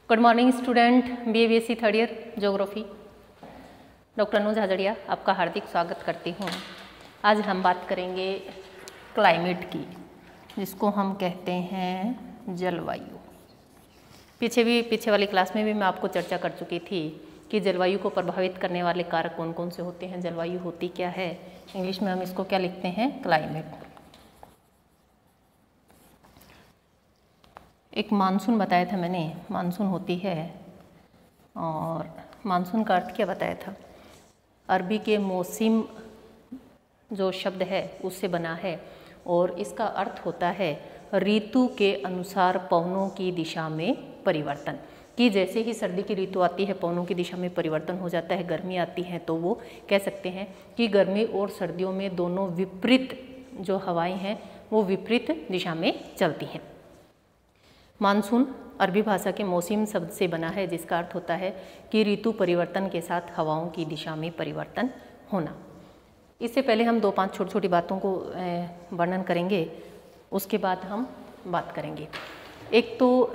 Good morning student, BA-BSc third year geography. Doctor Anuj Hajariya आपका हार्दिक स्वागत करती हूँ। आज हम बात करेंगे क्लाइमेट की, जिसको हम कहते हैं जलवायु। पीछे वाली क्लास में भी मैं आपको चर्चा कर चुकी थी कि जलवायु को प्रभावित करने वाले कारक कौन कौन से होते हैं, जलवायु होती क्या है। इंग्लिश में हम इसको क्या लिखते हैं, क्लाइमेट। एक मानसून बताया था मैंने, मानसून होती है, और मानसून का अर्थ क्या बताया था, अरबी के मौसम जो शब्द है उससे बना है, और इसका अर्थ होता है ऋतु के अनुसार पवनों की दिशा में परिवर्तन। कि जैसे ही सर्दी की ऋतु आती है पवनों की दिशा में परिवर्तन हो जाता है, गर्मी आती है तो वो कह सकते हैं कि गर्मी और सर्दियों में दोनों विपरीत जो हवाएं हैं वो विपरीत दिशा में चलती हैं। मानसून अरबी भाषा के मौसम शब्द से बना है, जिसका अर्थ होता है कि ऋतु परिवर्तन के साथ हवाओं की दिशा में परिवर्तन होना। इससे पहले हम 2-5 छोटी छोटी बातों को वर्णन करेंगे, उसके बाद हम बात करेंगे। एक तो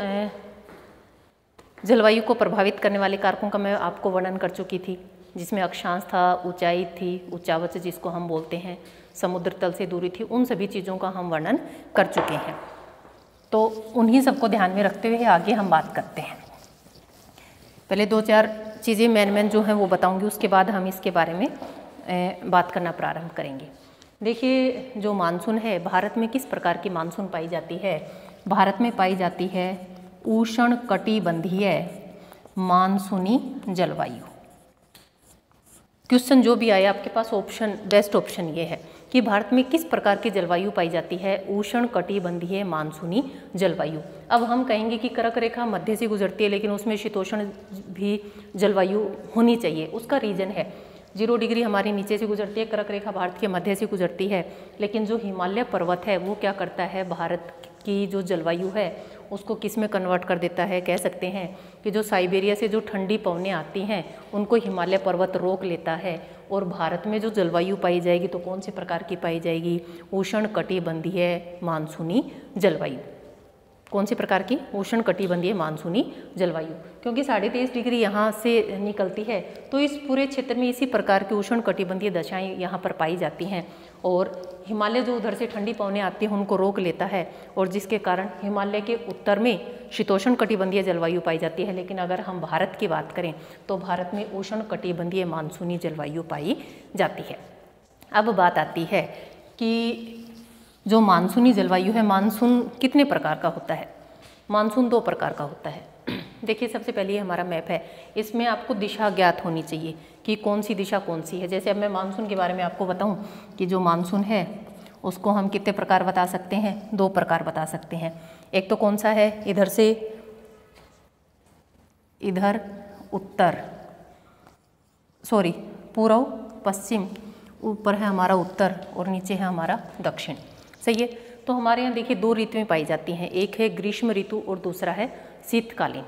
जलवायु को प्रभावित करने वाले कारकों का मैं आपको वर्णन कर चुकी थी, जिसमें अक्षांश था, ऊंचाई थी, उच्चावच जिसको हम बोलते हैं, समुद्र तल से दूरी थी, उन सभी चीज़ों का हम वर्णन कर चुके हैं। तो उन्हीं सबको ध्यान में रखते हुए आगे हम बात करते हैं। पहले 2-4 चीज़ें मेन जो हैं वो बताऊंगी, उसके बाद हम इसके बारे में बात करना प्रारंभ करेंगे। देखिए, जो मानसून है, भारत में किस प्रकार की मानसून पाई जाती है। भारत में पाई जाती है उष्ण कटिबंधीय मानसूनी जलवायु। क्वेश्चन जो भी आया आपके पास, ऑप्शन बेस्ट ऑप्शन ये है कि भारत में किस प्रकार की जलवायु पाई जाती है, उष्ण कटिबंधीय मानसूनी जलवायु। अब हम कहेंगे कि कर्क रेखा मध्य से गुजरती है, लेकिन उसमें शीतोष्ण भी जलवायु होनी चाहिए। उसका रीजन है 0 डिग्री हमारी नीचे से गुजरती है, कर्क रेखा भारत के मध्य से गुजरती है, लेकिन जो हिमालय पर्वत है वो क्या करता है, भारत की जो जलवायु है उसको किस में कन्वर्ट कर देता है। कह सकते हैं कि जो साइबेरिया से जो ठंडी पवनें आती हैं उनको हिमालय पर्वत रोक लेता है, और भारत में जो जलवायु पाई जाएगी तो कौन से प्रकार की पाई जाएगी, उष्ण कटिबंधीय मानसूनी जलवायु। कौन से प्रकार की, उष्ण कटिबंधीय मानसूनी जलवायु। क्योंकि 23.5 डिग्री यहाँ से निकलती है, तो इस पूरे क्षेत्र में इसी प्रकार की उष्ण कटिबंधीय दशाएं यहाँ पर पाई जाती हैं, और हिमालय जो उधर से ठंडी पवनें आती हैं उनको रोक लेता है, और जिसके कारण हिमालय के उत्तर में शीतोष्ण कटिबंधीय जलवायु पाई जाती है। लेकिन अगर हम भारत की बात करें तो भारत में उष्ण कटिबंधीय मानसूनी जलवायु पाई जाती है। अब बात आती है कि जो मानसूनी जलवायु है, मानसून कितने प्रकार का होता है। मानसून 2 प्रकार का होता है। देखिए, सबसे पहले ये हमारा मैप है, इसमें आपको दिशा ज्ञात होनी चाहिए कि कौन सी दिशा कौन सी है। जैसे अब मैं मानसून के बारे में आपको बताऊं कि जो मानसून है उसको हम कितने प्रकार बता सकते हैं, 2 प्रकार बता सकते हैं। एक तो कौन सा है, इधर से इधर उत्तर, पूर्व पश्चिम, ऊपर है हमारा उत्तर और नीचे है हमारा दक्षिण। सही है। तो हमारे यहाँ देखिए 2 ऋतुएं पाई जाती हैं, एक है ग्रीष्म ऋतु और दूसरा है शीतकालीन।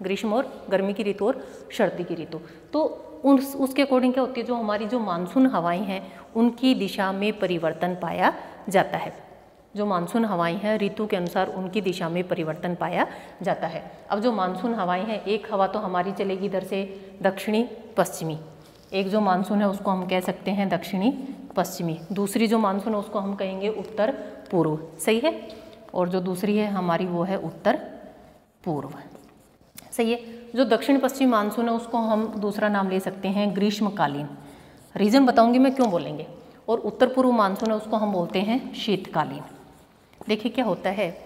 ग्रीष्म और गर्मी की ऋतु और सर्दी की ऋतु। तो उसके अकॉर्डिंग क्या होती है, जो हमारी जो मानसून हवाएं हैं उनकी दिशा में परिवर्तन पाया जाता है। जो मानसून हवाएं हैं ऋतु के अनुसार उनकी दिशा में परिवर्तन पाया जाता है। अब जो मानसून हवाएं हैं, एक हवा तो हमारी चलेगी इधर से दक्षिणी पश्चिमी, एक जो मानसून है उसको हम कह सकते हैं दक्षिणी पश्चिमी, दूसरी जो मानसून है उसको हम कहेंगे उत्तर पूर्व। सही है। और जो दूसरी है हमारी वो है उत्तर पूर्व। सही है। जो दक्षिण पश्चिमी मानसून है उसको हम दूसरा नाम ले सकते हैं ग्रीष्मकालीन। रीजन बताऊंगी मैं क्यों बोलेंगे। और उत्तर पूर्व मानसून है उसको हम बोलते हैं शीतकालीन। देखिए क्या होता है,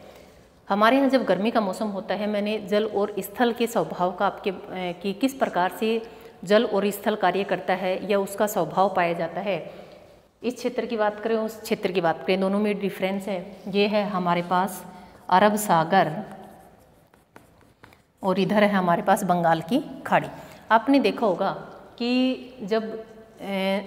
हमारे यहाँ जब गर्मी का मौसम होता है, मैंने जल और स्थल के स्वभाव का आपके कि किस प्रकार से जल और स्थल कार्य करता है या उसका स्वभाव पाया जाता है, इस क्षेत्र की बात करें उस क्षेत्र की बात करें, दोनों में डिफरेंस है। ये है हमारे पास अरब सागर और इधर है हमारे पास बंगाल की खाड़ी। आपने देखा होगा कि जब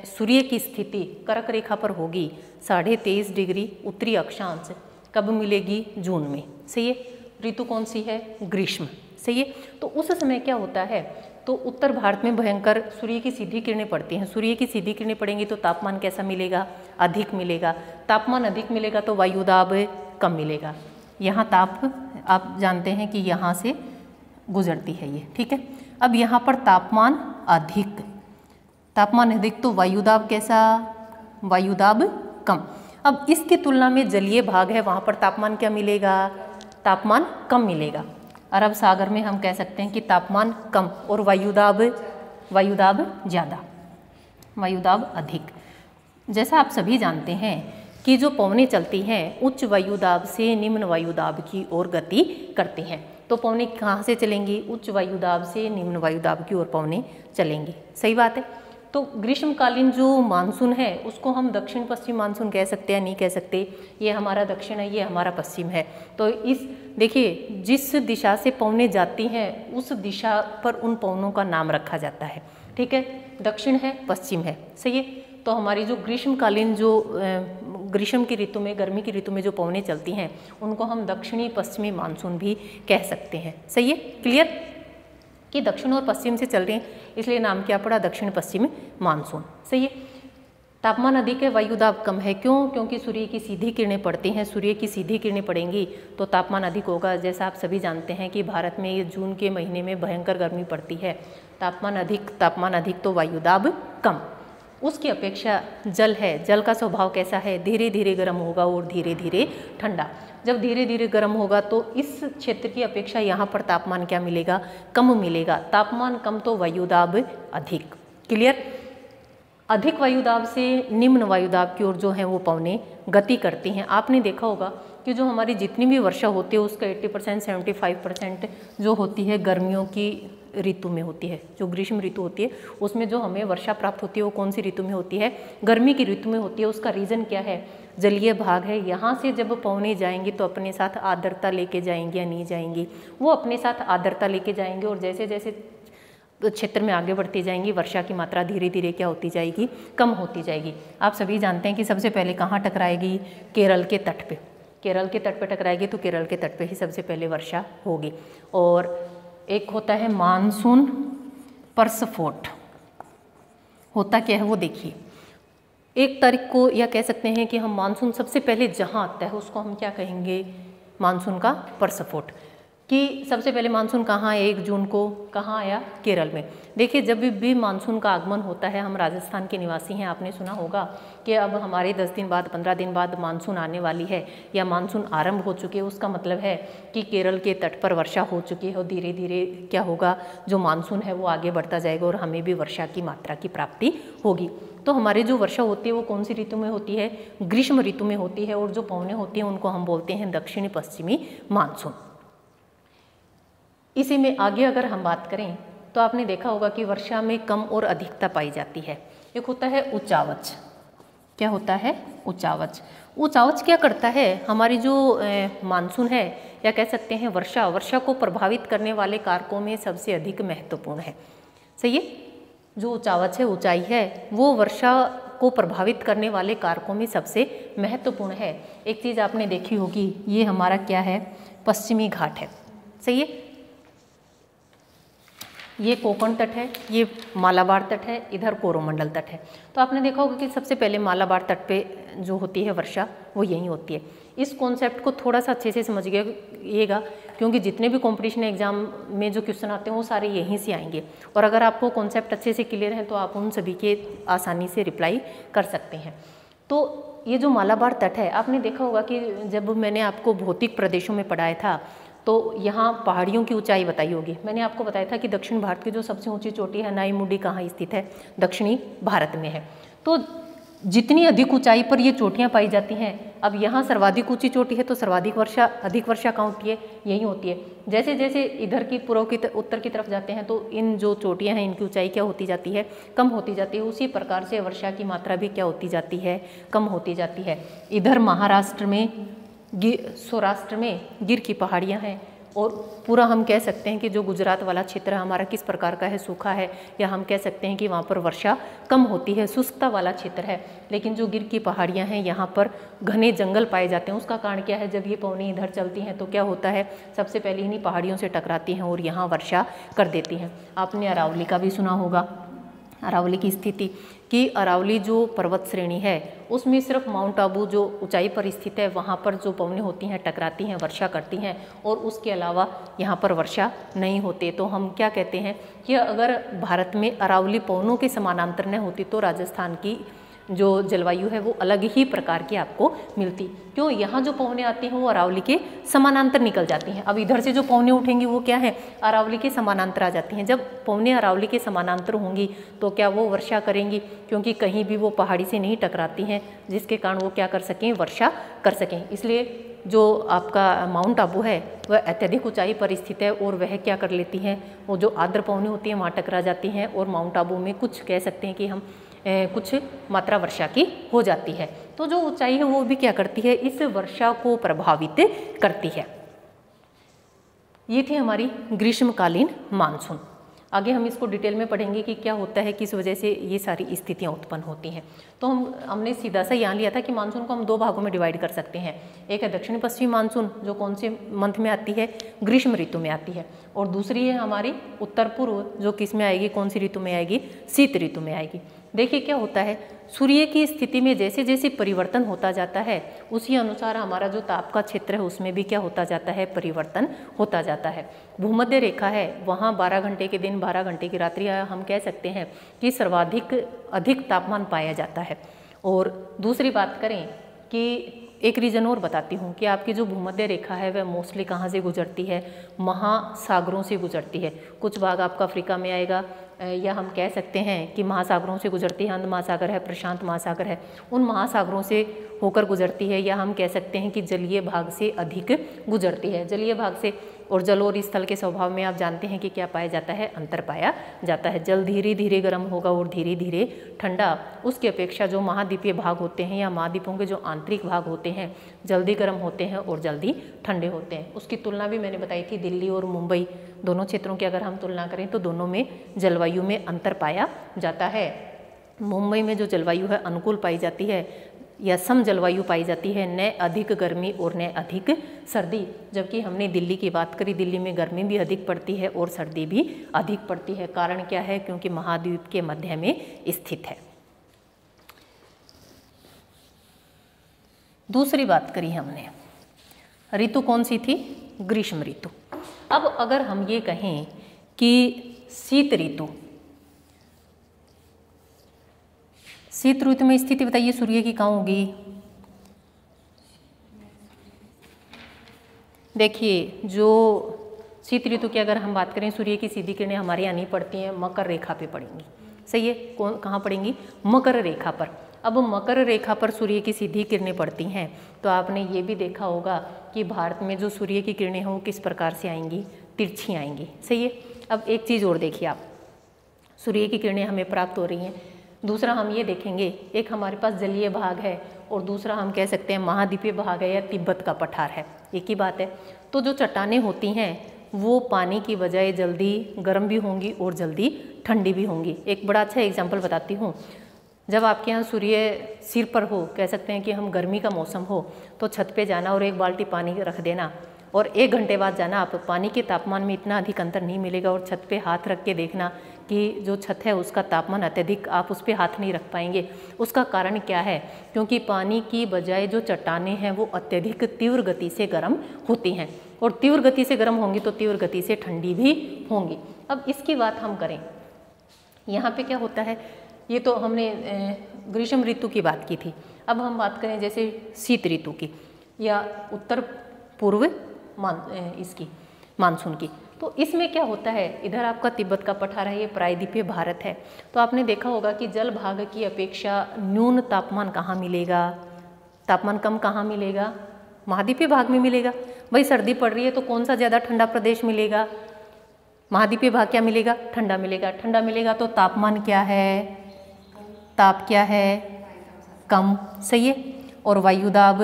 सूर्य की स्थिति कर्क रेखा पर होगी 23.5 डिग्री उत्तरी अक्षांश, कब मिलेगी, जून में। सही है। ऋतु कौन सी है, ग्रीष्म। सही है। तो उस समय क्या होता है, तो उत्तर भारत में भयंकर सूर्य की सीधी किरणें पड़ती हैं। सूर्य की सीधी किरणें पड़ेंगी तो तापमान कैसा मिलेगा, अधिक मिलेगा। तापमान अधिक मिलेगा तो वायुदाब कम मिलेगा। यहाँ ताप आप जानते हैं कि यहाँ से गुजरती है ये, ठीक है। अब यहाँ पर तापमान अधिक, तापमान अधिक तो वायुदाब कैसा, वायुदाब कम। अब इसकी तुलना में जलीय भाग है, वहाँ पर तापमान क्या मिलेगा, तापमान कम मिलेगा। अरब सागर में हम कह सकते हैं कि तापमान कम और वायुदाब ज़्यादा, वायुदाब अधिक। जैसा आप सभी जानते हैं कि जो पवनें चलती हैं उच्च वायुदाब से निम्न वायुदाब की ओर गति करती हैं। तो पवनें कहाँ से चलेंगी, उच्च वायुदाब से निम्न वायुदाब की ओर पवनें चलेंगी, सही बात है। तो ग्रीष्मकालीन जो मानसून है उसको हम दक्षिण पश्चिम मानसून कह सकते हैं, नहीं कह सकते। ये हमारा दक्षिण है, ये हमारा पश्चिम है। तो इस देखिए जिस दिशा से पवनें जाती हैं उस दिशा पर उन पवनों का नाम रखा जाता है, ठीक है। दक्षिण है, पश्चिम है, सही है। तो हमारी जो ग्रीष्मकालीन जो ग्रीष्म की ऋतु में, गर्मी की ऋतु में जो पवनें चलती हैं उनको हम दक्षिणी पश्चिमी मानसून भी कह सकते हैं, सही है। क्लियर कि दक्षिण और पश्चिम से चल रहे हैं इसलिए नाम क्या पड़ा, दक्षिण पश्चिमी मानसून, सही है। तापमान अधिक है, वायुदाब कम है, क्यों, क्योंकि सूर्य की सीधी किरणें पड़ती हैं। सूर्य की सीधी किरणें पड़ेंगी तो तापमान अधिक होगा। जैसा आप सभी जानते हैं कि भारत में ये जून के महीने में भयंकर गर्मी पड़ती है। तापमान अधिक तो वायुदाब कम। उसकी अपेक्षा जल है, जल का स्वभाव कैसा है, धीरे धीरे गर्म होगा और धीरे धीरे ठंडा। जब धीरे धीरे गर्म होगा तो इस क्षेत्र की अपेक्षा यहाँ पर तापमान क्या मिलेगा, कम मिलेगा। तापमान कम तो वायुदाब अधिक। क्लियर। अधिक वायुदाब से निम्न वायुदाब की ओर जो है वो पवनें गति करती हैं। आपने देखा होगा कि जो हमारी जितनी भी वर्षा होती है उसका 80% 75% जो होती है गर्मियों की ऋतु में होती है। जो ग्रीष्म ऋतु होती है उसमें जो हमें वर्षा प्राप्त होती है वो कौन सी ऋतु में होती है, गर्मी की ऋतु में होती है। उसका रीज़न क्या है, जलीय भाग है। यहाँ से जब पवनें जाएंगी तो अपने साथ आर्द्रता लेके जाएंगी या नहीं जाएंगी, वो अपने साथ आर्द्रता लेके जाएंगे और जैसे जैसे क्षेत्र में आगे बढ़ती जाएंगी वर्षा की मात्रा धीरे धीरे क्या होती जाएगी, कम होती जाएगी। आप सभी जानते हैं कि सबसे पहले कहाँ टकराएगी, केरल के तट पे। केरल के तट पे टकराएगी तो केरल के तट पे ही सबसे पहले वर्षा होगी। और एक होता है मानसून प्रस्फोट। होता क्या है वो देखिए। एक तारीख को या कह सकते हैं कि हम मानसून सबसे पहले जहाँ आता है उसको हम क्या कहेंगे, मानसून का प्रस्फोट। कि सबसे पहले मानसून कहाँ आया, 1 जून को कहाँ आया, केरल में। देखिए जब भी मानसून का आगमन होता है, हम राजस्थान के निवासी हैं, आपने सुना होगा कि अब हमारे 10 दिन बाद 15 दिन बाद मानसून आने वाली है या मानसून आरंभ हो चुकी है। उसका मतलब है कि केरल के तट पर वर्षा हो चुकी है और धीरे धीरे क्या होगा, जो मानसून है वो आगे बढ़ता जाएगा और हमें भी वर्षा की मात्रा की प्राप्ति होगी। तो हमारी जो वर्षा होती है वो कौन सी ऋतु में होती है, ग्रीष्म ऋतु में होती है। और जो पवनें होती हैं उनको हम बोलते हैं दक्षिणी पश्चिमी मानसून। इसी में आगे अगर हम बात करें तो आपने देखा होगा कि वर्षा में कम और अधिकता पाई जाती है। एक होता है उच्चावच। क्या होता है, उच्चावच। उच्चावच क्या करता है, हमारी जो मानसून है या कह सकते हैं वर्षा को प्रभावित करने वाले कारकों में सबसे अधिक महत्वपूर्ण है। सही है। जो उच्चावच है, ऊंचाई है, वो वर्षा को प्रभावित करने वाले कारकों में सबसे महत्वपूर्ण है। एक चीज़ आपने देखी होगी, ये हमारा क्या है, पश्चिमी घाट है। सही है। ये कोंकण तट है, ये मालाबार तट है, इधर कोरोमंडल तट है। तो आपने देखा होगा कि सबसे पहले मालाबार तट पे जो होती है वर्षा वो यहीं होती है। इस कॉन्सेप्ट को थोड़ा सा अच्छे से समझिएगा क्योंकि जितने भी कॉम्पिटिशन एग्जाम में जो क्वेश्चन आते हैं वो सारे यहीं से आएंगे। और अगर आपको कॉन्सेप्ट अच्छे से क्लियर है तो आप उन सभी के आसानी से रिप्लाई कर सकते हैं। तो ये जो मालाबार तट है, आपने देखा होगा कि जब मैंने आपको भौतिक प्रदेशों में पढ़ाया था तो यहाँ पहाड़ियों की ऊंचाई बताई होगी। मैंने आपको बताया था कि दक्षिण भारत की जो सबसे ऊंची चोटी है नाईमुडी कहाँ स्थित है, दक्षिणी भारत में है। तो जितनी अधिक ऊंचाई पर ये चोटियाँ पाई जाती हैं, अब यहाँ सर्वाधिक ऊंची चोटी है तो सर्वाधिक वर्षा, अधिक वर्षा कहाँ होती है, यहीं होती है। जैसे जैसे इधर की पूर्व की उत्तर की तरफ जाते हैं तो इन जो चोटियाँ हैं इनकी ऊंचाई क्या होती जाती है, कम होती जाती है। उसी प्रकार से वर्षा की मात्रा भी क्या होती जाती है, कम होती जाती है। इधर महाराष्ट्र में, सौराष्ट्र में गिर की पहाड़ियाँ हैं और पूरा हम कह सकते हैं कि जो गुजरात वाला क्षेत्र हमारा किस प्रकार का है, सूखा है, या हम कह सकते हैं कि वहाँ पर वर्षा कम होती है, शुष्कता वाला क्षेत्र है। लेकिन जो गिर की पहाड़ियाँ हैं यहाँ पर घने जंगल पाए जाते हैं। उसका कारण क्या है, जब ये पवनें इधर चलती हैं तो क्या होता है, सबसे पहले इन्हीं पहाड़ियों से टकराती हैं और यहाँ वर्षा कर देती हैं। आपने अरावली का भी सुना होगा, अरावली की स्थिति कि अरावली जो पर्वत श्रेणी है उसमें सिर्फ माउंट आबू जो ऊंचाई पर स्थित है वहाँ पर जो पवनें होती हैं टकराती हैं, वर्षा करती हैं, और उसके अलावा यहाँ पर वर्षा नहीं होती। तो हम क्या कहते हैं कि अगर भारत में अरावली पवनों के समानांतर न होती तो राजस्थान की जो जलवायु है वो अलग ही प्रकार की आपको मिलती। क्यों? यहाँ जो पवनें आती हैं वो अरावली के समानांतर निकल जाती हैं। अब इधर से जो पवनें उठेंगी वो क्या है, अरावली के समानांतर आ जाती हैं। जब पवनें अरावली के समानांतर होंगी तो क्या वो वर्षा करेंगी, क्योंकि कहीं भी वो पहाड़ी से नहीं टकराती हैं, जिसके कारण वो क्या कर सकें, वर्षा कर सकें। इसलिए जो आपका माउंट आबू है वह अत्यधिक ऊंचाई पर स्थित है और वह क्या कर लेती हैं, वो जो आर्द्र पवनें होती हैं वहाँ टकरा जाती हैं और माउंट आबू में कुछ कह सकते हैं कि हम कुछ मात्रा वर्षा की हो जाती है। तो जो ऊंचाई है वो भी क्या करती है, इस वर्षा को प्रभावित करती है। ये थी हमारी ग्रीष्मकालीन मानसून। आगे हम इसको डिटेल में पढ़ेंगे कि क्या होता है, किस वजह से ये सारी स्थितियाँ उत्पन्न होती हैं। तो हमने सीधा सा यहाँ लिया था कि मानसून को हम दो भागों में डिवाइड कर सकते हैं। एक है दक्षिणी पश्चिमी मानसून जो कौन से मंथ में आती है, ग्रीष्म ऋतु में आती है, और दूसरी है हमारी उत्तर पूर्व जो किस में आएगी, कौन सी ऋतु में आएगी, शीत ऋतु में आएगी। देखिए क्या होता है, सूर्य की स्थिति में जैसे जैसे परिवर्तन होता जाता है उसी अनुसार हमारा जो ताप का क्षेत्र है उसमें भी क्या होता जाता है, परिवर्तन होता जाता है। भूमध्य रेखा है वहाँ 12 घंटे के दिन 12 घंटे की रात्रि, हम कह सकते हैं कि सर्वाधिक अधिक तापमान पाया जाता है। और दूसरी बात करें कि एक रीजन और बताती हूँ कि आपकी जो भूमध्य रेखा है वह मोस्टली कहाँ से गुजरती है, महासागरों से गुजरती है। कुछ भाग आपका अफ्रीका में आएगा, या हम कह सकते हैं कि महासागरों से गुजरती है, हिंद महासागर है, प्रशांत महासागर है, उन महासागरों से होकर गुजरती है, या हम कह सकते हैं कि जलीय भाग से अधिक गुजरती है। जलीय भाग से, और जल और स्थल के स्वभाव में आप जानते हैं कि क्या पाया जाता है, अंतर पाया जाता है। जल धीरे धीरे गर्म होगा और धीरे धीरे ठंडा, उसकी अपेक्षा जो महाद्वीपीय भाग होते हैं या महाद्वीपों के जो आंतरिक भाग होते हैं जल्दी गर्म होते हैं और जल्दी ठंडे होते हैं। उसकी तुलना भी मैंने बताई थी, दिल्ली और मुंबई दोनों क्षेत्रों की अगर हम तुलना करें तो दोनों में जलवायु में अंतर पाया जाता है। मुंबई में जो जलवायु है अनुकूल पाई जाती है या सम जलवायु पाई जाती है, न अधिक गर्मी और न अधिक सर्दी। जबकि हमने दिल्ली की बात करी, दिल्ली में गर्मी भी अधिक पड़ती है और सर्दी भी अधिक पड़ती है। कारण क्या है, क्योंकि महाद्वीप के मध्य में स्थित है। दूसरी बात करी हमने, ऋतु कौन सी थी, ग्रीष्म ऋतु। अब अगर हम ये कहें कि शीत ऋतु, शीत ऋतु में स्थिति बताइए सूर्य की कहाँ होगी। देखिए जो शीत ऋतु की अगर हम बात करें, सूर्य की सीधी किरणें हमारे यहाँ नहीं पड़ती हैं, मकर रेखा पे पड़ेंगी। सही है, कहाँ पड़ेंगी, मकर रेखा पर। अब मकर रेखा पर सूर्य की सीधी किरणें पड़ती हैं तो आपने ये भी देखा होगा कि भारत में जो सूर्य की किरणें हैं वो किस प्रकार से आएंगी, तिरछी आएंगी। सही है। अब एक चीज़ और देखिए आप, सूर्य की किरणें हमें प्राप्त हो रही हैं, दूसरा हम ये देखेंगे, एक हमारे पास जलीय भाग है और दूसरा हम कह सकते हैं महाद्वीपीय भाग है या तिब्बत का पठार है, एक ही बात है। तो जो चट्टानें होती हैं वो पानी की बजाय जल्दी गर्म भी होंगी और जल्दी ठंडी भी होंगी। एक बड़ा अच्छा एग्जाम्पल बताती हूँ, जब आपके यहाँ सूर्य सिर पर हो, कह सकते हैं कि हम गर्मी का मौसम हो, तो छत पे जाना और एक बाल्टी पानी रख देना और 1 घंटे बाद जाना, आप पानी के तापमान में इतना अधिक अंतर नहीं मिलेगा। और छत पे हाथ रख के देखना कि जो छत है उसका तापमान अत्यधिक, आप उस पर हाथ नहीं रख पाएंगे। उसका कारण क्या है, क्योंकि पानी की बजाय जो चट्टानें हैं वो अत्यधिक तीव्र गति से गर्म होती हैं, और तीव्र गति से गर्म होंगी तो तीव्र गति से ठंडी भी होंगी। अब इसकी बात हम करें, यहाँ पे क्या होता है, ये तो हमने ग्रीष्म ऋतु की बात की थी। अब हम बात करें जैसे शीत ऋतु की या उत्तर पूर्व इसकी मानसून की, तो इसमें क्या होता है, इधर आपका तिब्बत का पठार है, ये प्रायद्वीपीय भारत है। तो आपने देखा होगा कि जल भाग की अपेक्षा न्यून तापमान कहाँ मिलेगा, तापमान कम कहाँ मिलेगा, महाद्वीपीय भाग में मिलेगा। भाई सर्दी पड़ रही है तो कौन सा ज़्यादा ठंडा प्रदेश मिलेगा, महाद्वीपीय भाग क्या मिलेगा, ठंडा मिलेगा। ठंडा मिलेगा तो तापमान क्या है, ताप क्या है, कम। सही है। और वायुदाब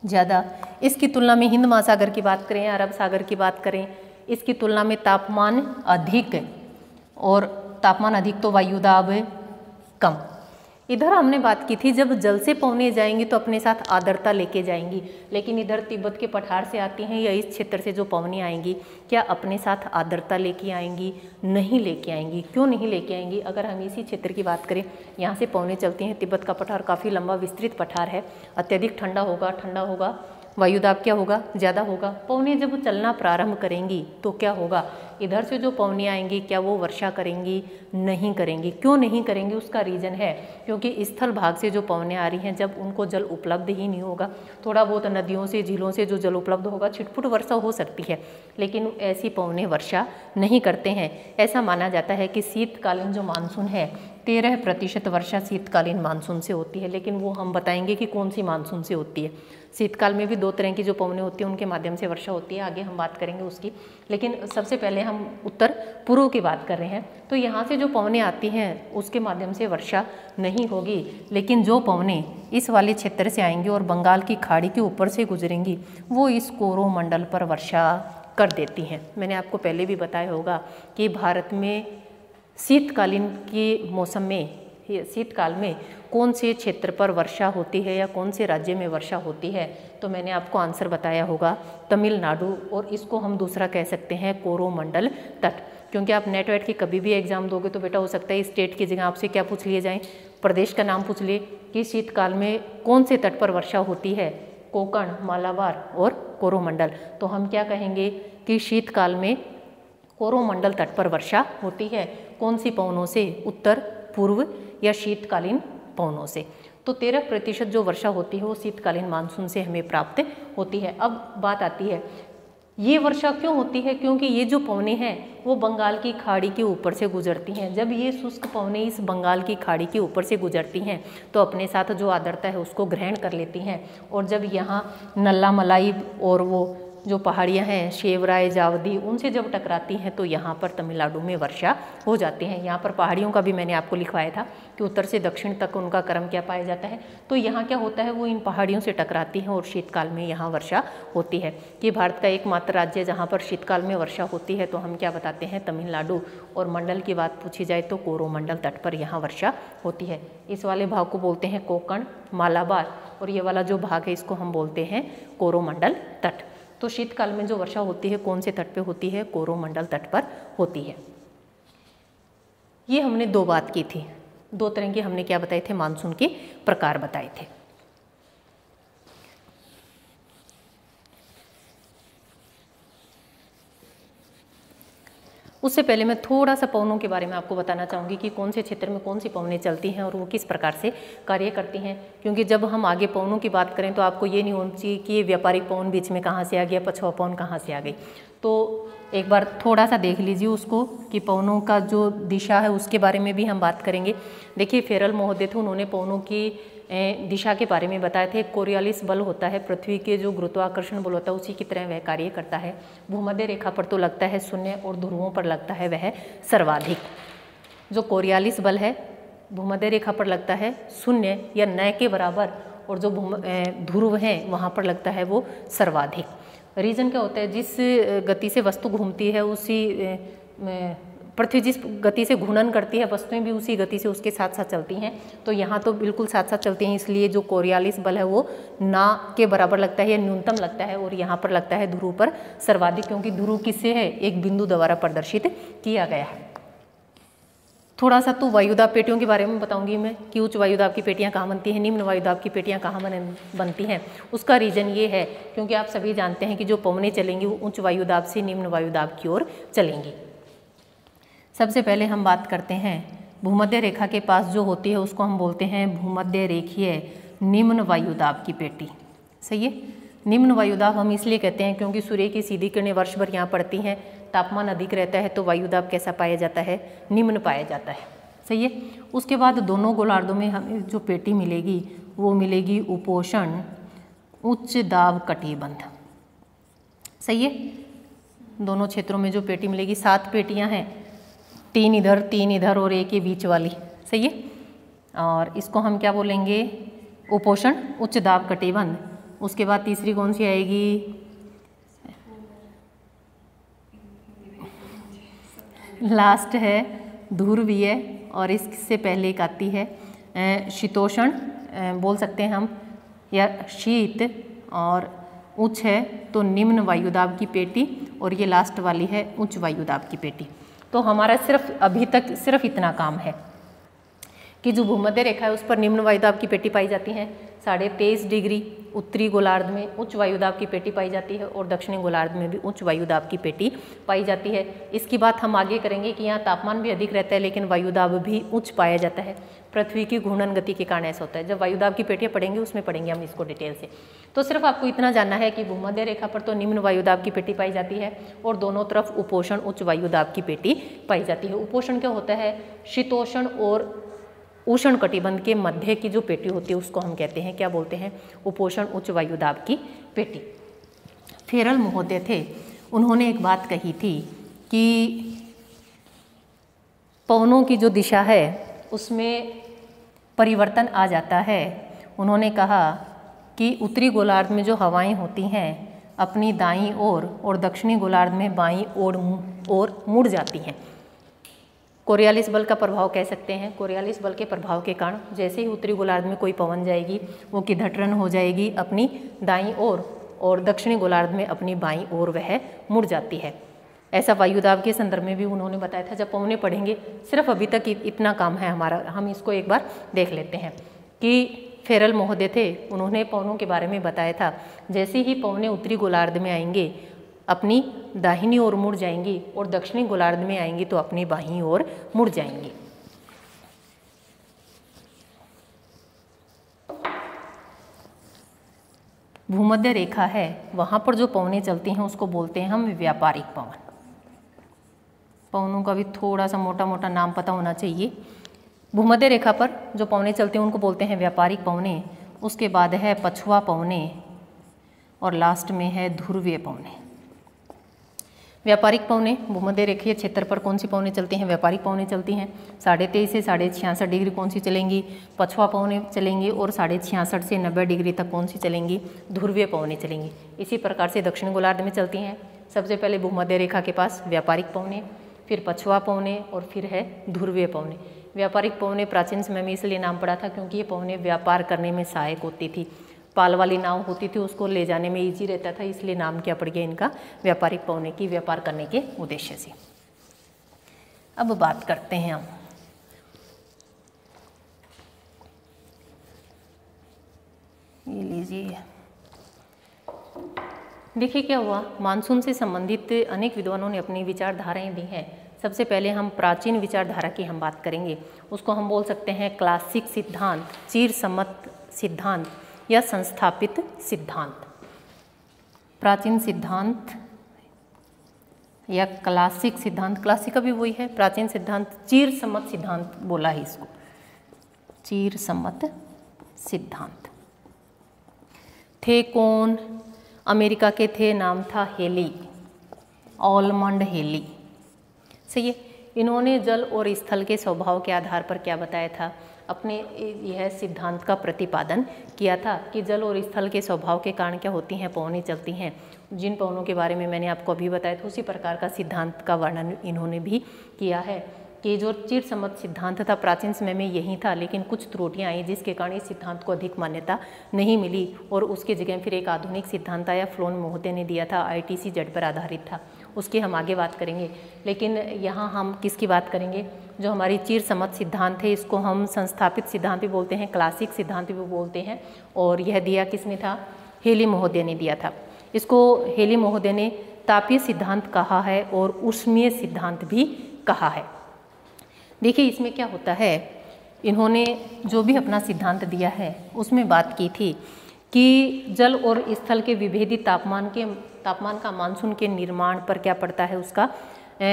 ज़्यादा। इसकी तुलना में हिंद महासागर की बात करें, अरब सागर की बात करें, इसकी तुलना में तापमान अधिक, और तापमान अधिक तो वायुदाब कम। इधर हमने बात की थी जब जल से पौने जाएंगी तो अपने साथ आर्द्रता लेके जाएंगी, लेकिन इधर तिब्बत के पठार से आती हैं या इस क्षेत्र से जो पवनी आएंगी क्या अपने साथ आर्द्रता लेके आएंगी? नहीं लेके आएंगी। क्यों नहीं लेके आएंगी? अगर हम इसी क्षेत्र की बात करें, यहाँ से पवनी चलती हैं, तिब्बत का पठार काफ़ी लंबा विस्तृत पठार है, अत्यधिक ठंडा होगा, वायुदाब क्या होगा? ज़्यादा होगा। पवनी जब चलना प्रारंभ करेंगी तो क्या होगा? इधर से जो पवनी आएंगी क्या वो वर्षा करेंगी? नहीं करेंगी। क्यों नहीं करेंगी? उसका रीज़न है क्योंकि स्थल भाग से जो पवनें आ रही हैं जब उनको जल उपलब्ध ही नहीं होगा, थोड़ा बहुत नदियों से झीलों से जो जल उपलब्ध होगा छिटपुट वर्षा हो सकती है, लेकिन ऐसी पवनें वर्षा नहीं करते हैं। ऐसा माना जाता है कि शीतकालीन जो मानसून है 13% वर्षा शीतकालीन मानसून से होती है, लेकिन वो हम बताएंगे कि कौन सी मानसून से होती है। शीतकाल में भी 2 तरह की जो पवनें होती हैं उनके माध्यम से वर्षा होती है, आगे हम बात करेंगे उसकी। लेकिन सबसे पहले हम उत्तर पूर्व की बात कर रहे हैं, तो यहाँ से जो पवनें आती हैं उसके माध्यम से वर्षा नहीं होगी, लेकिन जो पवनें इस वाले क्षेत्र से आएंगी और बंगाल की खाड़ी के ऊपर से गुजरेंगी वो इस कोरोमंडल पर वर्षा कर देती हैं। मैंने आपको पहले भी बताया होगा कि भारत में शीतकालीन के मौसम में, शीतकाल में कौन से क्षेत्र पर वर्षा होती है या कौन से राज्य में वर्षा होती है, तो मैंने आपको आंसर बताया होगा तमिलनाडु, और इसको हम दूसरा कह सकते हैं कोरोमंडल तट। क्योंकि आप नेट वेट की कभी भी एग्जाम दोगे तो बेटा हो सकता है स्टेट की जगह आपसे क्या पूछ लिए जाए, प्रदेश का नाम पूछ लिए कि शीतकाल में कौन से तट पर वर्षा होती है, कोंकण, मालाबार और कोरोमंडल। तो हम क्या कहेंगे कि शीतकाल में कोरोमंडल तट पर वर्षा होती है। कौन सी पवनों से? उत्तर पूर्व या शीतकालीन पवनों से। तो 13% जो वर्षा होती है वो शीतकालीन मानसून से हमें प्राप्त होती है। अब बात आती है ये वर्षा क्यों होती है? क्योंकि ये जो पवनें हैं वो बंगाल की खाड़ी के ऊपर से गुजरती हैं। जब ये शुष्क पवनें इस बंगाल की खाड़ी के ऊपर से गुजरती हैं तो अपने साथ जो आर्द्रता है उसको ग्रहण कर लेती हैं, और जब यहाँ नल्ला मलाई और वो जो पहाड़ियाँ हैं शेवराय, जावदी, उनसे जब टकराती हैं तो यहाँ पर तमिलनाडु में वर्षा हो जाती है। यहाँ पर पहाड़ियों का भी मैंने आपको लिखवाया था कि उत्तर से दक्षिण तक उनका क्रम क्या पाया जाता है। तो यहाँ क्या होता है, वो इन पहाड़ियों से टकराती हैं और शीतकाल में यहाँ वर्षा होती है। कि भारत का एकमात्र राज्य जहाँ पर शीतकाल में वर्षा होती है तो हम क्या बताते हैं? तमिलनाडु। और मंडल की बात पूछी जाए तो कोरोमंडल तट पर यहाँ वर्षा होती है। इस वाले भाग को बोलते हैं कोंकण, मालाबार, और ये वाला जो भाग है इसको हम बोलते हैं कोरोमंडल तट। तो शीतकाल में जो वर्षा होती है कौन से तट पे होती है? कोरोमंडल तट पर होती है। ये हमने 2 बात की थी, 2 तरह के हमने क्या बताए थे? मानसून के प्रकार बताए थे। उससे पहले मैं थोड़ा सा पवनों के बारे में आपको बताना चाहूँगी कि कौन से क्षेत्र में कौन सी पवनें चलती हैं और वो किस प्रकार से कार्य करती हैं। क्योंकि जब हम आगे पवनों की बात करें तो आपको ये नहीं होना चाहिए कि ये व्यापारिक पवन बीच में कहाँ से आ गया, पछुआ पवन कहाँ से आ गई। तो एक बार थोड़ा सा देख लीजिए उसको कि पवनों का जो दिशा है उसके बारे में भी हम बात करेंगे। देखिए फेरल महोदय थे, उन्होंने पवनों की दिशा के बारे में बताए थे। कोरियालिस बल होता है, पृथ्वी के जो गुरुत्वाकर्षण बल होता है उसी की तरह वह कार्य करता है। भूमध्य रेखा पर तो लगता है 0 और ध्रुवों पर लगता है वह सर्वाधिक। जो कोरियालिस बल है भूमध्य रेखा पर लगता है 0 या न के बराबर, और जो ध्रुव हैं वहाँ पर लगता है वो सर्वाधिक। रीजन क्या होता है? जिस गति से वस्तु घूमती है उसी पृथ्वी जिस गति से घूर्णन करती है वस्तुएं भी उसी गति से उसके साथ साथ चलती हैं। तो यहाँ तो बिल्कुल साथ साथ चलती हैं, इसलिए जो कोरियालिस बल है वो ना के बराबर लगता है या न्यूनतम लगता है, और यहाँ पर लगता है ध्रुव पर सर्वाधिक, क्योंकि ध्रुव किससे है? एक बिंदु द्वारा प्रदर्शित किया गया है। थोड़ा सा तो वायुदाब पेटियों के बारे में बताऊंगी मैं कि उच्च वायुदाब की पेटियां कहाँ बनती हैं, निम्न वायुदाब की पेटियां कहाँ बनती हैं। उसका रीज़न ये है क्योंकि आप सभी जानते हैं कि जो पवनें चलेंगी वो उच्च वायुदाब से निम्न वायुदाब की ओर चलेंगी। सबसे पहले हम बात करते हैं भूमध्य रेखा के पास जो होती है उसको हम बोलते हैं भूमध्य रेखीय निम्न वायुदाब की पेटी। सही है। निम्न वायुदाब हम इसलिए कहते हैं क्योंकि सूर्य की सीधी किरणें वर्ष भर यहाँ पड़ती हैं, तापमान अधिक रहता है तो वायुदाब कैसा पाया जाता है? निम्न पाया जाता है। सही है। उसके बाद दोनों गोलार्धों में हमें जो पेटी मिलेगी वो मिलेगी उपोष्ण उच्च दाब कटिबंध। सही है। दोनों क्षेत्रों में जो पेटी मिलेगी 7 पेटियाँ हैं, 3 इधर और एक के बीच वाली। सही है। और इसको हम क्या बोलेंगे? उपोष्ण उच्च दाब कटिबंध। उसके बाद तीसरी कौन सी आएगी? लास्ट है ध्रुवीय, और इससे पहले एक आती है शीतोष्ण बोल सकते हैं हम, या शीत, और उच्च है तो निम्न वायुदाब की पेटी, और ये लास्ट वाली है उच्च वायुदाब की पेटी। तो हमारा सिर्फ अभी तक सिर्फ इतना काम है कि जो भूमध्य रेखा है उस पर निम्न वायुदाब की पेटी पाई जाती है, 23.5 डिग्री उत्तरी गोलार्ध में उच्च वायुदाब की पेटी पाई जाती है, और दक्षिणी गोलार्ध में भी उच्च वायुदाब की पेटी पाई जाती है। इसकी बात हम आगे करेंगे कि यहाँ तापमान भी अधिक रहता है लेकिन वायुदाब भी उच्च पाया जाता है। पृथ्वी की घूर्णन गति के कारण ऐसा होता है। जब वायुदाब की पेटियाँ पढ़ेंगे उसमें पढ़ेंगे हम इसको डिटेल से। तो सिर्फ आपको इतना जानना है कि भूमध्य रेखा पर तो निम्न वायुदाब की पेटी पाई जाती है और दोनों तरफ उपोषण उच्च वायुदाब की पेटी पाई जाती है। उपोषण क्या होता है? शीतोष्ण और उष्ण कटिबंध के मध्य की जो पेटी होती है उसको हम कहते हैं, क्या बोलते हैं? उपोषण उच्च वायुदाब की पेटी। फेरल महोदय थे, उन्होंने एक बात कही थी कि पवनों की जो दिशा है उसमें परिवर्तन आ जाता है। उन्होंने कहा कि उत्तरी गोलार्ध में जो हवाएं होती हैं अपनी दाईं ओर और दक्षिणी गोलार्ध में बाईं ओर मुड़ जाती हैं। कोरियालिस बल का प्रभाव कह सकते हैं। कोरियालिस बल के प्रभाव के कारण जैसे ही उत्तरी गोलार्ध में कोई पवन जाएगी वो किधटरन हो जाएगी अपनी दाईं ओर और दक्षिणी गोलार्ध में अपनी बाईं ओर वह मुड़ जाती है। ऐसा वायुदाब के संदर्भ में भी उन्होंने बताया था। जब पवनें पढ़ेंगे, सिर्फ अभी तक इतना काम है हमारा, हम इसको एक बार देख लेते हैं कि फेरल महोदय थे, उन्होंने पवनों के बारे में बताया था। जैसे ही पवनें उत्तरी गोलार्ध में आएंगे अपनी दाहिनी ओर मुड़ जाएंगी और दक्षिणी गोलार्ध में आएंगी तो अपनी बाईं ओर मुड़ जाएंगी। भूमध्य रेखा है, वहां पर जो पवनें चलती हैं उसको बोलते हैं हम व्यापारिक पवन। पवनों का भी थोड़ा सा मोटा मोटा नाम पता होना चाहिए। भूमध्य रेखा पर जो पवनें चलती हैं उनको बोलते हैं व्यापारिक पवनें। उसके बाद है पछुआ पवनें और लास्ट में है ध्रुवीय पवनें। व्यापारिक पवनें, भूमध्य रेखीय क्षेत्र पर कौन सी पवनें चलती हैं? व्यापारिक पवनें चलती हैं। 23.5 से 66.5 डिग्री कौन सी चलेंगी? पछुआ पवनें चलेंगी। और 66.5 से 90 डिग्री तक कौन सी चलेंगी? ध्रुवीय पवनें चलेंगी। इसी प्रकार से दक्षिण गोलार्ध में चलती हैं। सबसे पहले भूमध्य रेखा के पास व्यापारिक पवनें, फिर पछुआ पवनें और फिर है ध्रुवीय पवनें। व्यापारिक पवनें प्राचीन समय में इसलिए नाम पड़ा था क्योंकि ये पवनें व्यापार करने में सहायक होती थी। पाल वाली नाव होती थी, उसको ले जाने में इजी रहता था, इसलिए नाम क्या पड़ गया इनका? व्यापारिक पवनें की, व्यापार करने के उद्देश्य से। अब बात करते हैं हम ये लीजिए। देखिए क्या हुआ, मानसून से संबंधित अनेक विद्वानों ने अपनी विचारधाराएं दी हैं। सबसे पहले हम प्राचीन विचारधारा की हम बात करेंगे। उसको हम बोल सकते हैं क्लासिक सिद्धांत, चिर सम्मत सिद्धांत या संस्थापित सिद्धांत। प्राचीन सिद्धांत या क्लासिक सिद्धांत, क्लासिक का भी वही है, प्राचीन सिद्धांत, चिर सम्मत सिद्धांत बोला है इसको, चिर सम्मत सिद्धांत। थे कौन? अमेरिका के थे, नाम था हेली, ऑलमंड हेली। सही है। इन्होंने जल और स्थल के स्वभाव के आधार पर क्या बताया था? अपने यह सिद्धांत का प्रतिपादन किया था कि जल और स्थल के स्वभाव के कारण क्या होती हैं? पवनें चलती हैं। जिन पवनों के बारे में मैंने आपको अभी बताया था उसी प्रकार का सिद्धांत का वर्णन इन्होंने भी किया है कि जो चिर सम्मत सिद्धांत था प्राचीन समय में यही था, लेकिन कुछ त्रुटियां आई जिसके कारण इस सिद्धांत को अधिक मान्यता नहीं मिली और उसके जगह फिर एक आधुनिक सिद्धांत आया, फ्लोन महोदय ने दिया था, ITCZ पर आधारित था। उसकी हम आगे बात करेंगे, लेकिन यहाँ हम किसकी बात करेंगे? जो हमारी चिर सम्मत सिद्धांत है इसको हम संस्थापित सिद्धांत भी बोलते हैं, क्लासिक सिद्धांत भी बोलते हैं। और यह दिया किसने था? हेली महोदय ने दिया था। इसको हेली महोदय ने तापीय सिद्धांत कहा है और ऊष्मीय सिद्धांत भी कहा है। देखिए इसमें क्या होता है, इन्होंने जो भी अपना सिद्धांत दिया है उसमें बात की थी कि जल और स्थल के विभेदित तापमान का मानसून के निर्माण पर क्या पड़ता है? उसका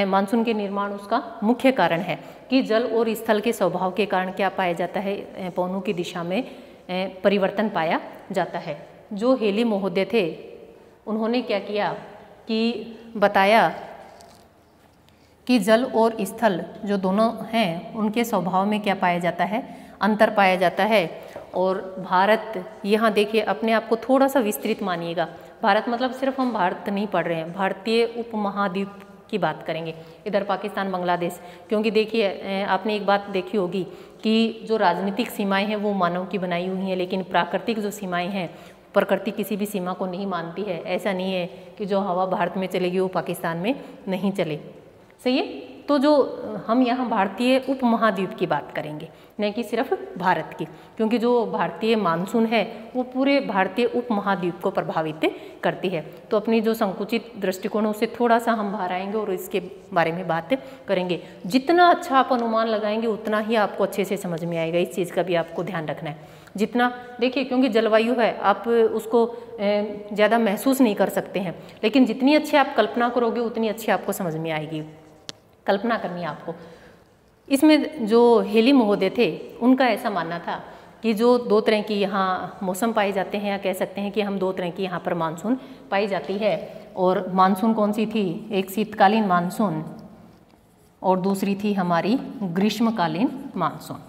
मानसून के निर्माण उसका मुख्य कारण है कि जल और स्थल के स्वभाव के कारण क्या पाया जाता है? पवनों की दिशा में परिवर्तन पाया जाता है। जो हेली महोदय थे उन्होंने क्या किया कि बताया कि जल और स्थल जो दोनों हैं उनके स्वभाव में क्या पाया जाता है? अंतर पाया जाता है। और भारत, यहाँ देखिए अपने आप को थोड़ा सा विस्तृत मानिएगा। भारत मतलब सिर्फ हम भारत नहीं पढ़ रहे हैं, भारतीय उपमहाद्वीप की बात करेंगे। इधर पाकिस्तान, बांग्लादेश, क्योंकि देखिए आपने एक बात देखी होगी कि जो राजनीतिक सीमाएं हैं वो मानव की बनाई हुई हैं, लेकिन प्राकृतिक जो सीमाएं हैं प्रकृति किसी भी सीमा को नहीं मानती है। ऐसा नहीं है कि जो हवा भारत में चलेगी वो पाकिस्तान में नहीं चले। सही है। तो जो हम यहाँ भारतीय उपमहाद्वीप की बात करेंगे, न कि सिर्फ भारत की, क्योंकि जो भारतीय मानसून है वो पूरे भारतीय उपमहाद्वीप को प्रभावित करती है। तो अपनी जो संकुचित दृष्टिकोण है उससे थोड़ा सा हम बाहर आएंगे और इसके बारे में बात करेंगे। जितना अच्छा आप अनुमान लगाएंगे उतना ही आपको अच्छे से समझ में आएगा। इस चीज़ का भी आपको ध्यान रखना है। जितना देखिए, क्योंकि जलवायु है आप उसको ज़्यादा महसूस नहीं कर सकते हैं, लेकिन जितनी अच्छी आप कल्पना करोगे उतनी अच्छी आपको समझ में आएगी। कल्पना करनी है आपको। इसमें जो हेली महोदय थे उनका ऐसा मानना था कि जो दो तरह की यहाँ मौसम पाए जाते हैं, या कह सकते हैं कि हम दो तरह की यहाँ पर मानसून पाई जाती है। और मानसून कौन सी थी? एक शीतकालीन मानसून और दूसरी थी हमारी ग्रीष्मकालीन मानसून।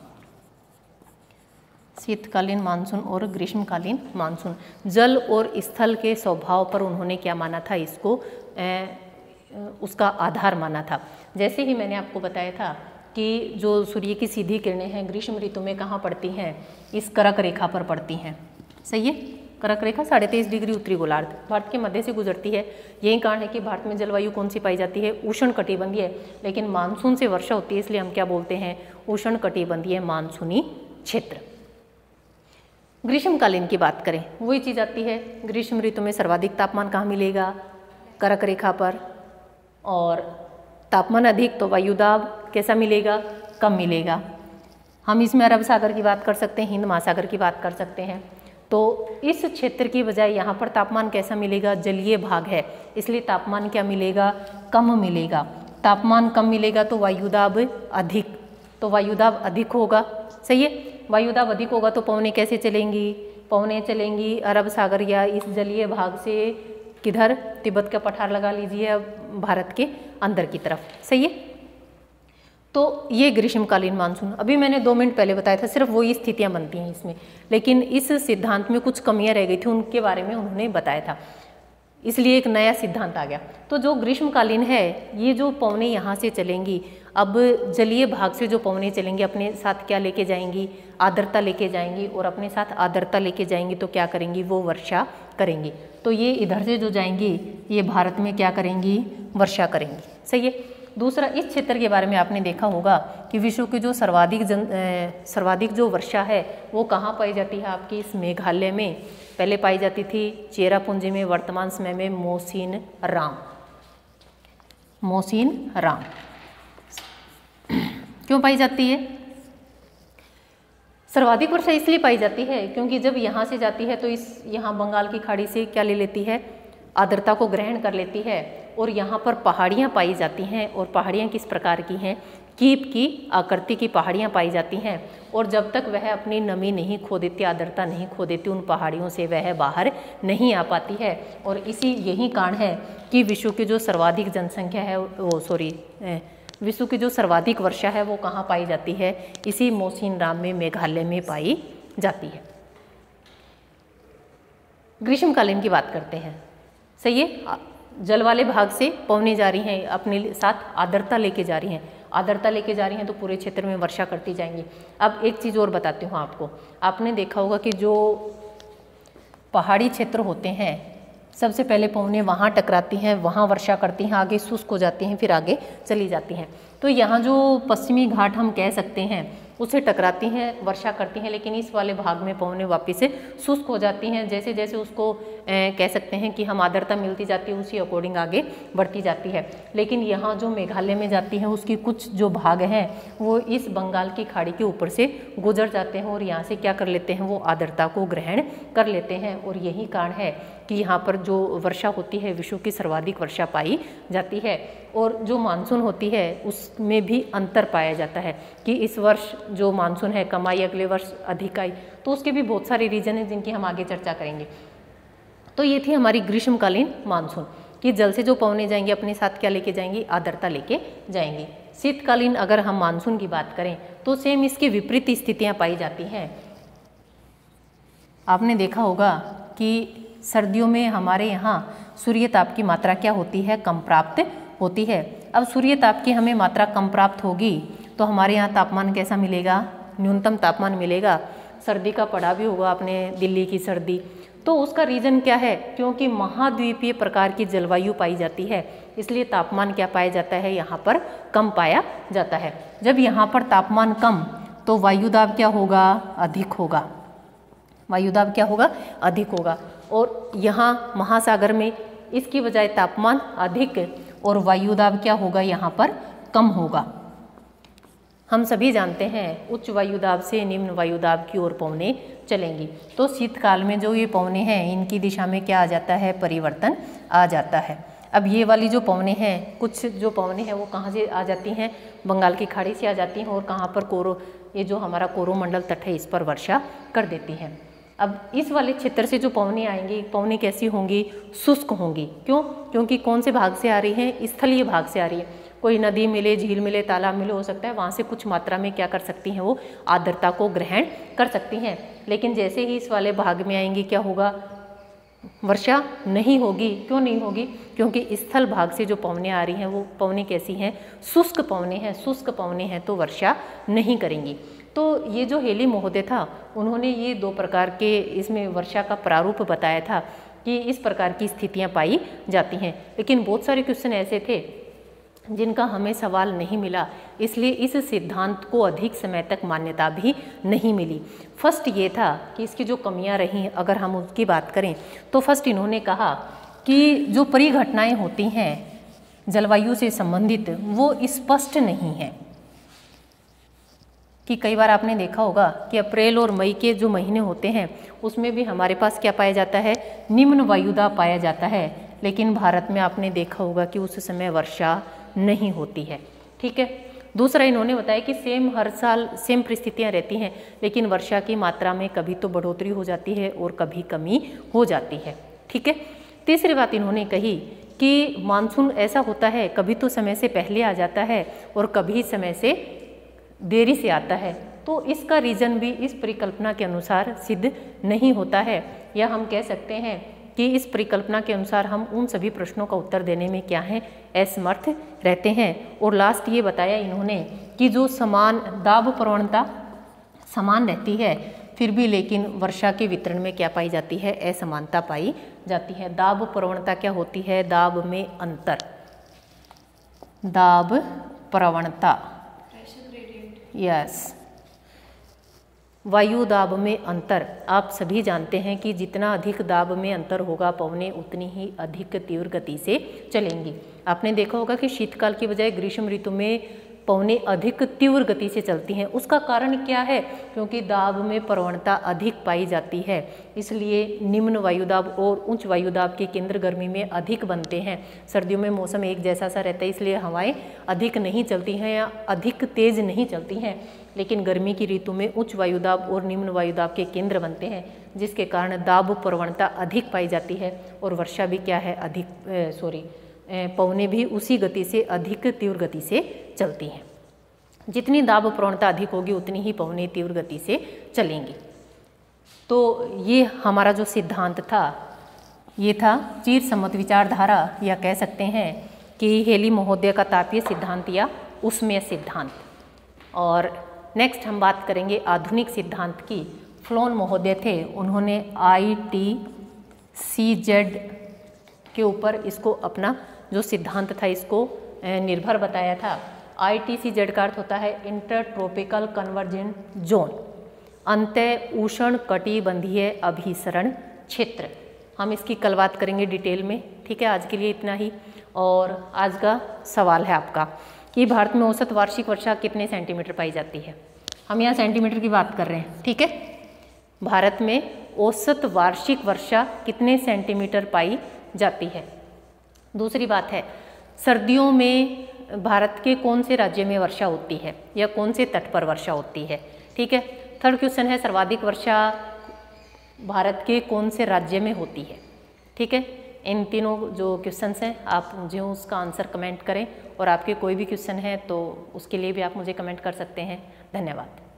शीतकालीन मानसून और ग्रीष्मकालीन मानसून। जल और स्थल के स्वभाव पर उन्होंने क्या माना था? इसको उसका आधार माना था। जैसे ही मैंने आपको बताया था कि जो सूर्य की सीधी किरणें हैं ग्रीष्म ऋतु में कहाँ पड़ती हैं? इस कर्क रेखा पर पड़ती हैं। सही है। कर्क रेखा 23.5 डिग्री उत्तरी गोलार्ध भारत के मध्य से गुजरती है। यही कारण है कि भारत में जलवायु कौन सी पाई जाती है? उष्ण कटिबंधीय, लेकिन मानसून से वर्षा होती है इसलिए हम क्या बोलते हैं? उष्ण कटिबंधीय मानसूनी क्षेत्र। ग्रीष्मकालीन की बात करें, वही चीज़ आती है। ग्रीष्म ऋतु में सर्वाधिक तापमान कहाँ मिलेगा? कर्क रेखा पर। और तापमान अधिक तो वायुदाब कैसा मिलेगा? कम मिलेगा। हम इसमें अरब सागर की बात कर सकते हैं, हिंद महासागर की बात कर सकते हैं। तो इस क्षेत्र की बजाय यहाँ पर तापमान कैसा मिलेगा? जलीय भाग है इसलिए तापमान क्या मिलेगा? कम मिलेगा। तापमान कम मिलेगा तो वायुदाब अधिक, तो वायुदाब अधिक होगा। सही है। वायुदाब अधिक होगा तो पवनें कैसे चलेंगी? पवनें चलेंगी अरब सागर या इस जलीय भाग से किधर? तिब्बत का पठार लगा लीजिए अब भारत के अंदर की तरफ। सही है। तो ये ग्रीष्मकालीन मानसून, अभी मैंने 2 मिनट पहले बताया था, सिर्फ वही स्थितियां बनती हैं इसमें, लेकिन इस सिद्धांत में कुछ कमियां रह गई थी, उनके बारे में उन्होंने बताया था, इसलिए एक नया सिद्धांत आ गया। तो जो ग्रीष्मकालीन है, ये जो पवनें यहाँ से चलेंगी, अब जलीय भाग से जो पवनें चलेंगी अपने साथ क्या लेके जाएंगी? आर्द्रता लेके जाएंगी, और अपने साथ आर्द्रता लेके जाएंगी तो क्या करेंगी? वो वर्षा करेंगी। तो ये इधर से जो जाएंगी ये भारत में क्या करेंगी? वर्षा करेंगी। सही है। दूसरा, इस क्षेत्र के बारे में आपने देखा होगा कि विश्व की जो सर्वाधिक जो वर्षा है वो कहाँ पाई जाती है? आपकी इस मेघालय में। पहले पाई जाती थी चेरापूंजी में, वर्तमान समय में मोसिनराम। क्यों पाई जाती है? सर्वाधिक वर्षा इसलिए पाई जाती है क्योंकि जब यहाँ से जाती है तो यहाँ बंगाल की खाड़ी से क्या ले लेती है? आर्द्रता को ग्रहण कर लेती है, और यहाँ पर पहाड़ियाँ पाई जाती हैं। और पहाड़ियाँ किस प्रकार की हैं? कीप की आकृति की पहाड़ियाँ पाई जाती हैं, और जब तक वह अपनी नमी नहीं खो देती, आर्द्रता नहीं खो देती, उन पहाड़ियों से वह बाहर नहीं आ पाती है। और यही कारण है कि विश्व की जो सर्वाधिक जनसंख्या है, विश्व की जो सर्वाधिक वर्षा है वो कहाँ पाई जाती है? इसी मोसिनराम में, मेघालय में पाई जाती है। ग्रीष्मकालीन की बात करते हैं। सही है। जल वाले भाग से पवनें जा रही हैं, अपने साथ आर्द्रता लेके जा रही हैं। आर्द्रता लेके जा रही हैं तो पूरे क्षेत्र में वर्षा करती जाएंगी। अब एक चीज़ और बताती हूँ आपको। आपने देखा होगा कि जो पहाड़ी क्षेत्र होते हैं, सबसे पहले पवनें वहाँ टकराती हैं, वहाँ वर्षा करती हैं, आगे शुष्क हो जाती हैं, फिर आगे चली जाती हैं। तो यहाँ जो पश्चिमी घाट हम कह सकते हैं उससे टकराती हैं, वर्षा करती हैं, लेकिन इस वाले भाग में पवनें वापस से शुष्क हो जाती हैं। जैसे जैसे उसको कह सकते हैं कि हम आर्द्रता मिलती जाती है उसी अकॉर्डिंग आगे बढ़ती जाती है। लेकिन यहाँ जो मेघालय में जाती है उसकी कुछ जो भाग हैं वो इस बंगाल की खाड़ी के ऊपर से गुजर जाते हैं, और यहाँ से क्या कर लेते हैं? वो आर्द्रता को ग्रहण कर लेते हैं। और यही कारण है कि यहाँ पर जो वर्षा होती है विश्व की सर्वाधिक वर्षा पाई जाती है। और जो मानसून होती है उसमें भी अंतर पाया जाता है कि इस वर्ष जो मानसून है कम आई, अगले वर्ष अधिक आई। तो उसके भी बहुत सारे रीजन हैं जिनकी हम आगे चर्चा करेंगे। तो ये थी हमारी ग्रीष्मकालीन मानसून कि जल से जो पवनें जाएंगी अपने साथ क्या लेके जाएंगी? आर्द्रता लेके जाएंगी। शीतकालीन अगर हम मानसून की बात करें तो सेम इसके विपरीत स्थितियाँ पाई जाती हैं। आपने देखा होगा कि सर्दियों में हमारे यहाँ सूर्य ताप की मात्रा क्या होती है? कम प्राप्त होती है। अब सूर्य ताप की हमें मात्रा कम प्राप्त होगी तो हमारे यहाँ तापमान कैसा मिलेगा, न्यूनतम तापमान मिलेगा। सर्दी का पढ़ा भी होगा आपने, दिल्ली की सर्दी। तो उसका रीज़न क्या है, क्योंकि महाद्वीपीय प्रकार की जलवायु पाई जाती है, इसलिए तापमान क्या पाया जाता है, यहाँ पर कम पाया जाता है। जब यहाँ पर तापमान कम तो वायुदाब क्या होगा, अधिक होगा। वायुदाब क्या होगा, अधिक होगा। और यहाँ महासागर में इसकी बजाय तापमान अधिक और वायुदाब क्या होगा, यहाँ पर कम होगा। हम सभी जानते हैं उच्च वायुदाब से निम्न वायुदाब की ओर पवनें चलेंगी। तो शीतकाल में जो ये पवनें हैं इनकी दिशा में क्या आ जाता है, परिवर्तन आ जाता है। अब ये वाली जो पवनें हैं, कुछ जो पवनें हैं वो कहाँ से आ जाती हैं, बंगाल की खाड़ी से आ जाती हैं और कहाँ पर ये जो हमारा कोरोमंडल तट है इस पर वर्षा कर देती हैं। अब इस वाले क्षेत्र से जो पवनें आएंगी, पवनें कैसी होंगी, शुष्क होंगी। क्यों, क्योंकि कौन से भाग से आ रही हैं, स्थलीय भाग से आ रही है। कोई नदी मिले, झील मिले, तालाब मिले, हो सकता है वहाँ से कुछ मात्रा में क्या कर सकती हैं, वो आर्द्रता को ग्रहण कर सकती हैं। लेकिन जैसे ही इस वाले भाग में आएंगी क्या होगा, वर्षा नहीं होगी। क्यों नहीं होगी, क्योंकि स्थल भाग से जो पवनें आ रही हैं वो पवनें कैसी हैं, शुष्क पवनें हैं। शुष्क पवनें हैं तो वर्षा नहीं करेंगी। तो ये जो हेली महोदय था उन्होंने ये 2 प्रकार के इसमें वर्षा का प्रारूप बताया था कि इस प्रकार की स्थितियां पाई जाती हैं। लेकिन बहुत सारे क्वेश्चन ऐसे थे जिनका हमें सवाल नहीं मिला, इसलिए इस सिद्धांत को अधिक समय तक मान्यता भी नहीं मिली। फर्स्ट ये था कि इसकी जो कमियां रही, अगर हम उसकी बात करें तो फर्स्ट इन्होंने कहा कि जो परिघटनाएं होती हैं जलवायु से संबंधित वो स्पष्ट नहीं है। कि कई बार आपने देखा होगा कि अप्रैल और मई के जो महीने होते हैं उसमें भी हमारे पास क्या पाया जाता है, निम्न वायुदाब पाया जाता है। लेकिन भारत में आपने देखा होगा कि उस समय वर्षा नहीं होती है। ठीक है। दूसरा इन्होंने बताया कि हर साल सेम परिस्थितियां रहती हैं, लेकिन वर्षा की मात्रा में कभी तो बढ़ोतरी हो जाती है और कभी कमी हो जाती है। ठीक है। तीसरी बात इन्होंने कही कि मानसून ऐसा होता है, कभी तो समय से पहले आ जाता है और कभी समय से देरी से आता है। तो इसका रीज़न भी इस परिकल्पना के अनुसार सिद्ध नहीं होता है, या हम कह सकते हैं कि इस परिकल्पना के अनुसार हम उन सभी प्रश्नों का उत्तर देने में क्या है, असमर्थ रहते हैं। और लास्ट ये बताया इन्होंने कि जो समान दाब प्रवणता समान रहती है फिर भी लेकिन वर्षा के वितरण में क्या पाई जाती है, असमानता पाई जाती है। दाब प्रवणता क्या होती है, दाब में अंतर, दाब प्रवणता, यस, वायु दाब में अंतर। आप सभी जानते हैं कि जितना अधिक दाब में अंतर होगा पवनें उतनी ही अधिक तीव्र गति से चलेंगी। आपने देखा होगा कि शीतकाल की बजाय ग्रीष्म ऋतु में पवनें अधिक तीव्र गति से चलती हैं। उसका कारण क्या है, क्योंकि दाब में प्रवणता अधिक पाई जाती है, इसलिए निम्न वायुदाब और उच्च वायुदाब के केंद्र गर्मी में अधिक बनते हैं। सर्दियों में मौसम एक जैसा सा रहता है, इसलिए हवाएं अधिक नहीं चलती हैं या अधिक तेज नहीं चलती हैं। लेकिन गर्मी की ऋतु में उच्च वायुदाब और निम्न वायुदाब के केंद्र बनते हैं, जिसके कारण दाब प्रवणता अधिक पाई जाती है और वर्षा भी क्या है, अधिक पवनें भी उसी गति से अधिक तीव्र गति से चलती हैं। जितनी दाब प्रवणता अधिक होगी उतनी ही पवनें तीव्र गति से चलेंगी। तो ये हमारा जो सिद्धांत था ये था चिरसम्मत विचारधारा, या कह सकते हैं कि हेली महोदय का तापीय सिद्धांत या उष्मीय सिद्धांत। और नेक्स्ट हम बात करेंगे आधुनिक सिद्धांत की। फ्लोन महोदय थे, उन्होंने ITCZ के ऊपर इसको अपना जो सिद्धांत था इसको निर्भर बताया था। ITCZ का अर्थ होता है इंटरट्रॉपिकल कन्वर्जेंट जोन, अंतः उष्ण कटिबंधीय अभिसरण क्षेत्र। हम इसकी कल बात करेंगे डिटेल में। ठीक है, आज के लिए इतना ही। और आज का सवाल है आपका कि भारत में औसत वार्षिक वर्षा कितने सेंटीमीटर पाई जाती है। हम यहाँ सेंटीमीटर की बात कर रहे हैं। ठीक है, भारत में औसत वार्षिक वर्षा कितने सेंटीमीटर पाई जाती है। दूसरी बात है सर्दियों में भारत के कौन से राज्य में वर्षा होती है या कौन से तट पर वर्षा होती है। ठीक है। थर्ड क्वेश्चन है सर्वाधिक वर्षा भारत के कौन से राज्य में होती है। ठीक है, इन तीनों जो क्वेश्चंस हैं आप मुझे उसका आंसर कमेंट करें, और आपके कोई भी क्वेश्चन है तो उसके लिए भी आप मुझे कमेंट कर सकते हैं। धन्यवाद।